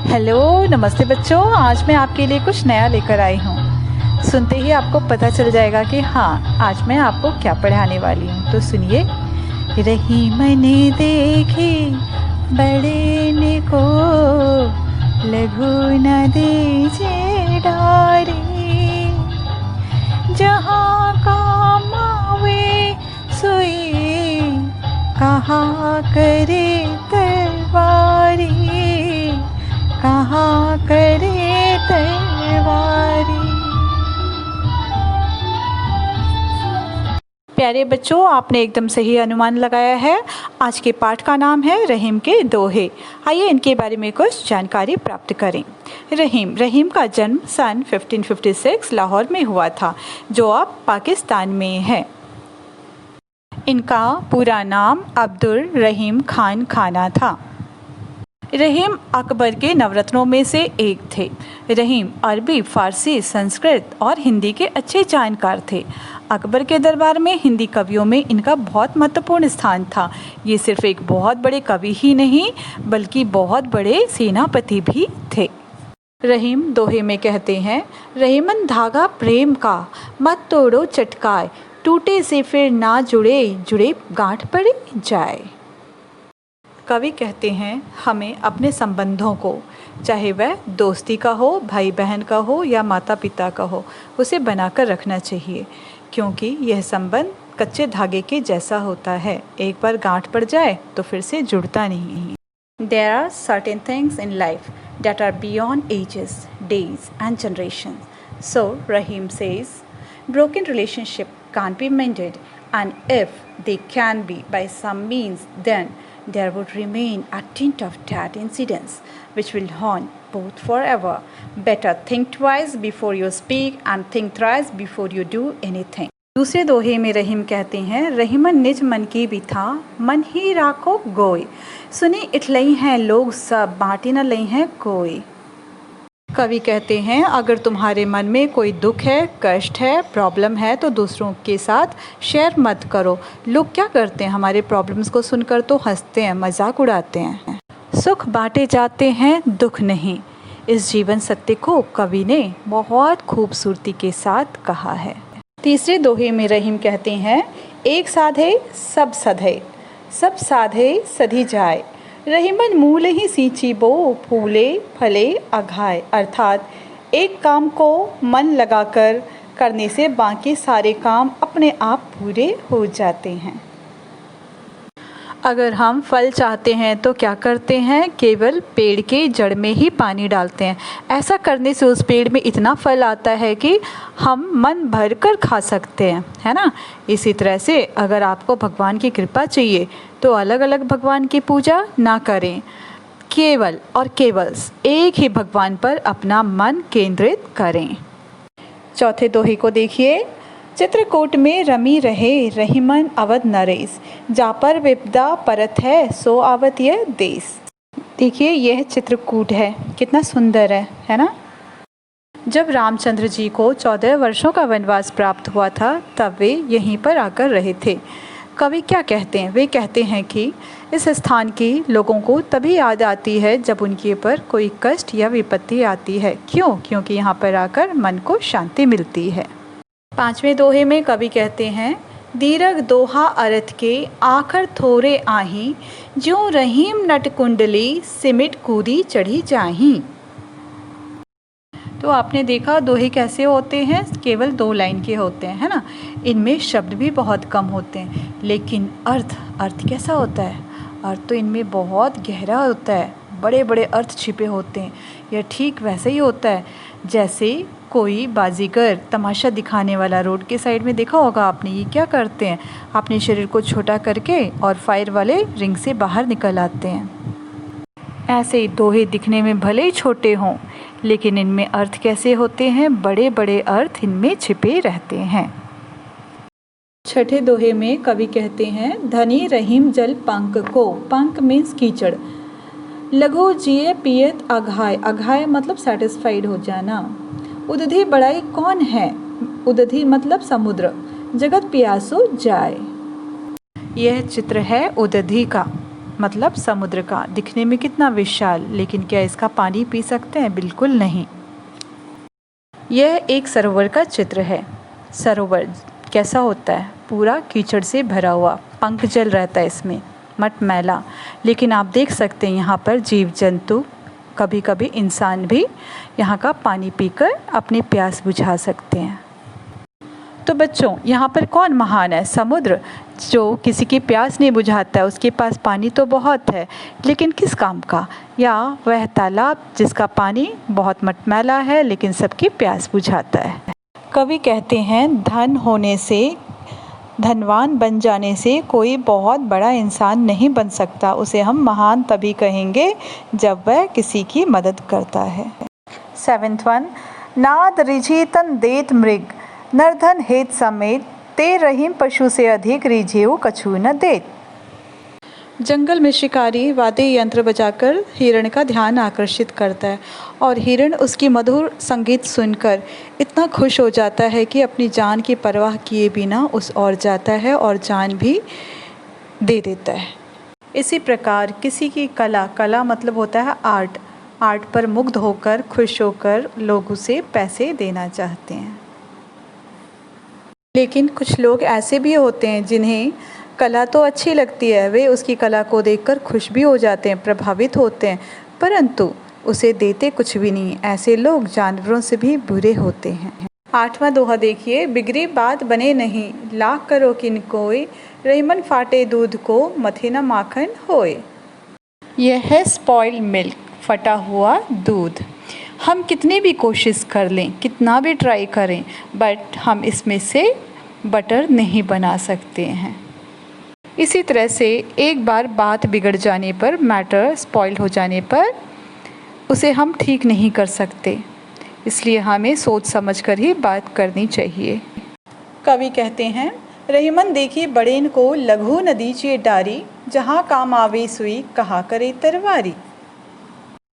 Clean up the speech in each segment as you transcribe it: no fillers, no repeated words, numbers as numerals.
Hello, नमस्ते बच्चों। आज मैं आपके लिए कुछ नया लेकर आई हूँ। सुनते ही आपको पता चल जाएगा कि हाँ, आज मैं आपको क्या पढ़ाने वाली हूँ। तो सुनिए। रहीम ने देखी बड़े ने को, लघु न दीजे डारे, जहाँ काम आवे सोई, कहाँ करे तलवारी, कहाँ करे तलवारी। प्यारे बच्चों, आपने एकदम सही अनुमान लगाया है। आज के पाठ का नाम है रहीम के दोहे। आइए इनके बारे में कुछ जानकारी प्राप्त करें। रहीम का जन्म सन 1556 लाहौर में हुआ था, जो अब पाकिस्तान में है। इनका पूरा नाम अब्दुल रहीम खान खाना था। रहीम अकबर के नवरत्नों में से एक थे। रहीम अरबी, फ़ारसी, संस्कृत और हिंदी के अच्छे जानकार थे। अकबर के दरबार में हिंदी कवियों में इनका बहुत महत्वपूर्ण स्थान था। ये सिर्फ एक बहुत बड़े कवि ही नहीं, बल्कि बहुत बड़े सेनापति भी थे। रहीम दोहे में कहते हैं, रहीमन धागा प्रेम का, मत तोड़ो चटकाए, टूटे से फिर ना जुड़े, जुड़े गांठ पड़ जाए। कवि कहते हैं, हमें अपने संबंधों को, चाहे वह दोस्ती का हो, भाई बहन का हो या माता पिता का हो, उसे बनाकर रखना चाहिए, क्योंकि यह संबंध कच्चे धागे के जैसा होता है। एक बार गांठ पड़ जाए तो फिर से जुड़ता नहीं। There are certain things in life that are beyond ages, days and generations. So Rahim says, broken relationship can't be mended, and if they can be by some means, then there would remain a tint of that incidents which will haunt both forever. Better think twice before you speak and think thrice before you do anything. दूसरे दोहे में रहीम कहते हैं, रहीमन निज मन की बिथा, मन ही राखो गोय, सुनी इठलई हैं लोग सब, बाँटी न लई हैं कोई। कवि कहते हैं, अगर तुम्हारे मन में कोई दुख है, कष्ट है, प्रॉब्लम है, तो दूसरों के साथ शेयर मत करो। लोग क्या करते हैं, हमारे प्रॉब्लम्स को सुनकर तो हंसते हैं, मजाक उड़ाते हैं। सुख बांटे जाते हैं, दुख नहीं। इस जीवन सत्य को कवि ने बहुत खूबसूरती के साथ कहा है। तीसरे दोहे में रहीम कहते हैं, एक साधे सब सधे, सब साधे सधी जाए, रहीमन मूल ही सींची बो, फूले फले अघाए। अर्थात एक काम को मन लगाकर करने से बाकी सारे काम अपने आप पूरे हो जाते हैं। अगर हम फल चाहते हैं तो क्या करते हैं, केवल पेड़ के जड़ में ही पानी डालते हैं। ऐसा करने से उस पेड़ में इतना फल आता है कि हम मन भर कर खा सकते हैं, है ना। इसी तरह से अगर आपको भगवान की कृपा चाहिए तो अलग अलग भगवान की पूजा ना करें, केवल और केवल एक ही भगवान पर अपना मन केंद्रित करें। चौथे दोहे को देखिए। चित्रकूट में रमी रहे, रहीमन अवध नरेश, जा पर विपदा परत है, सो आवत यह देश। देखिए, यह चित्रकूट है, कितना सुंदर है ना। जब रामचंद्र जी को 14 वर्षों का वनवास प्राप्त हुआ था, तब वे यहीं पर आकर रहे थे। कवि क्या कहते हैं, वे कहते हैं कि इस स्थान की लोगों को तभी याद आती है जब उनके ऊपर कोई कष्ट या विपत्ति आती है। क्यों? क्योंकि यहाँ पर आकर मन को शांति मिलती है। पांचवें दोहे में कवि कहते हैं, दीर्घ दोहा अर्थ के, आखर थोरे आही, ज्यों रहीम नट कुंडली, सिमिट कूदी चढ़ी जाही। तो आपने देखा दोहे कैसे होते हैं, केवल 2 लाइन के होते हैं, है ना। इनमें शब्द भी बहुत कम होते हैं, लेकिन अर्थ कैसा होता है, अर्थ तो इनमें बहुत गहरा होता है, बड़े बड़े अर्थ छिपे होते हैं। यह ठीक वैसे ही होता है जैसे कोई बाजीगर तमाशा दिखाने वाला रोड के साइड में देखा होगा आपने। ये क्या करते हैं, अपने शरीर को छोटा करके और फायर वाले रिंग से बाहर निकल आते हैं। ऐसे ही दोहे दिखने में भले ही छोटे हों, लेकिन इनमें अर्थ कैसे होते हैं, बड़े बड़े अर्थ इनमें छिपे रहते हैं। छठे दोहे में कवि कहते हैं, धनी रहीम जल पंक को, पंक मीन्स कीचड़, लघु जिए पियत अघाय, अघाय मतलब सेटिस्फाइड हो जाना, उदधि बड़ाई कौन है, उदधि मतलब समुद्र, जगत पियासो जाए। यह चित्र है उदधि का। मतलब समुद्र का। दिखने में कितना विशाल, लेकिन क्या इसका पानी पी सकते हैं? बिल्कुल नहीं। यह एक सरोवर का चित्र है। सरोवर कैसा होता है? पूरा कीचड़ से भरा हुआ, पंख जल रहता है इसमें, मटमैला। लेकिन आप देख सकते हैं यहाँ पर जीव जंतु, कभी कभी इंसान भी यहाँ का पानी पीकर अपनी प्यास बुझा सकते हैं। तो बच्चों, यहाँ पर कौन महान है? समुद्र, जो किसी की प्यास नहीं बुझाता है। उसके पास पानी तो बहुत है, लेकिन किस काम का? या वह तालाब जिसका पानी बहुत मटमैला है लेकिन सबकी प्यास बुझाता है। कवि कहते हैं, धन होने से, धनवान बन जाने से कोई बहुत बड़ा इंसान नहीं बन सकता। उसे हम महान तभी कहेंगे जब वह किसी की मदद करता है। 7th वन, नाद रिझी तन देत मृग, नरधन हेत समेत, ते रहीम पशु से अधिक रिझेऊ कछु न देत। जंगल में शिकारी वाद्य यंत्र बजाकर हिरण का ध्यान आकर्षित करता है और हिरण उसकी मधुर संगीत सुनकर इतना खुश हो जाता है कि अपनी जान की परवाह किए बिना उस ओर जाता है और जान भी दे देता है। इसी प्रकार किसी की कला मतलब होता है आर्ट पर मुग्ध होकर, खुश होकर लोग उसे पैसे देना चाहते हैं। लेकिन कुछ लोग ऐसे भी होते हैं जिन्हें कला तो अच्छी लगती है, वे उसकी कला को देखकर खुश भी हो जाते हैं, प्रभावित होते हैं, परंतु उसे देते कुछ भी नहीं। ऐसे लोग जानवरों से भी बुरे होते हैं। 8वां दोहा देखिए, बिगड़ी बात बने नहीं, लाख करो किन कोय, रहीमन फाटे दूध को, मथे न माखन होए। यह है स्पॉइल्ड मिल्क, फटा हुआ दूध। हम कितनी भी कोशिश कर लें, कितना भी ट्राई करें, बट हम इसमें से बटर नहीं बना सकते हैं। इसी तरह से एक बार बात बिगड़ जाने पर, मैटर स्पॉइल हो जाने पर, उसे हम ठीक नहीं कर सकते। इसलिए हमें सोच समझकर ही बात करनी चाहिए। कवि कहते हैं, रहीमन देखी बड़ेन को, लघु नदी चे डारी, जहाँ काम आवे सुई, कहा करे तरवारी।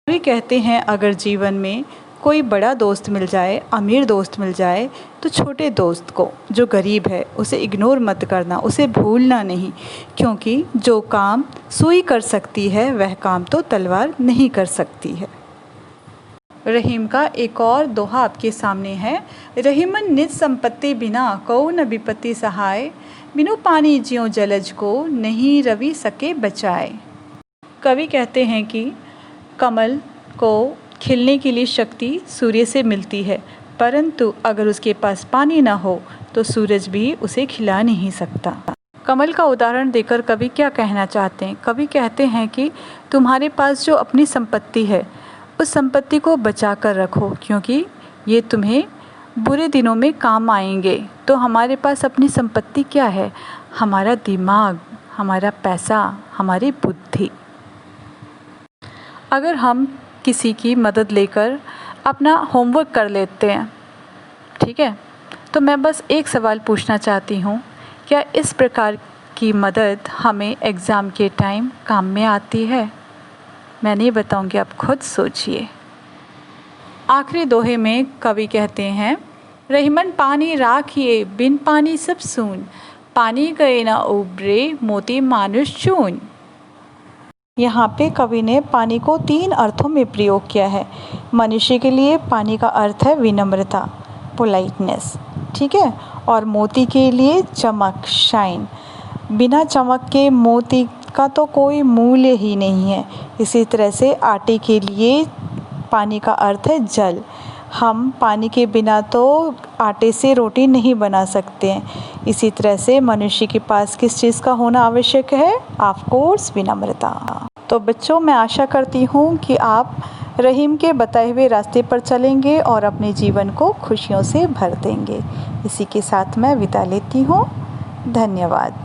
कवि कहते हैं, अगर जीवन में कोई बड़ा दोस्त मिल जाए, अमीर दोस्त मिल जाए, तो छोटे दोस्त को, जो गरीब है, उसे इग्नोर मत करना, उसे भूलना नहीं, क्योंकि जो काम सुई कर सकती है वह काम तो तलवार नहीं कर सकती है। रहीम का एक और दोहा आपके सामने है। रहीमन निज संपत्ति बिना, कौ न विपत्ति सहाय, बिनु पानी ज्यों जलज को, नहीं रवि सके बचाए। कवि कहते हैं कि कमल को खिलने के लिए शक्ति सूर्य से मिलती है, परंतु अगर उसके पास पानी ना हो तो सूरज भी उसे खिला नहीं सकता। कमल का उदाहरण देकर कवि क्या कहना चाहते हैं? कवि कहते हैं कि तुम्हारे पास जो अपनी संपत्ति है, उस संपत्ति को बचा कर रखो, क्योंकि ये तुम्हें बुरे दिनों में काम आएंगे। तो हमारे पास अपनी संपत्ति क्या है? हमारा दिमाग, हमारा पैसा, हमारी बुद्धि। अगर हम किसी की मदद लेकर अपना होमवर्क कर लेते हैं, ठीक है, तो मैं बस एक सवाल पूछना चाहती हूँ, क्या इस प्रकार की मदद हमें एग्ज़ाम के टाइम काम में आती है? मैं नहीं बताऊँगी, आप खुद सोचिए। आखिरी दोहे में कवि कहते हैं, रहीमन पानी राखिए, बिन पानी सब सून, पानी गए ना उबरे, मोती मानुष चून। यहाँ पे कवि ने पानी को 3 अर्थों में प्रयोग किया है। मनुष्य के लिए पानी का अर्थ है विनम्रता, पोलाइटनेस, ठीक है, और मोती के लिए चमक, शाइन। बिना चमक के मोती का तो कोई मूल्य ही नहीं है। इसी तरह से आटे के लिए पानी का अर्थ है जल। हम पानी के बिना तो आटे से रोटी नहीं बना सकते हैं। इसी तरह से मनुष्य के पास किस चीज़ का होना आवश्यक है? ऑफ कोर्स विनम्रता। तो बच्चों, मैं आशा करती हूँ कि आप रहीम के बताए हुए रास्ते पर चलेंगे और अपने जीवन को खुशियों से भर देंगे। इसी के साथ मैं विदा लेती हूँ। धन्यवाद।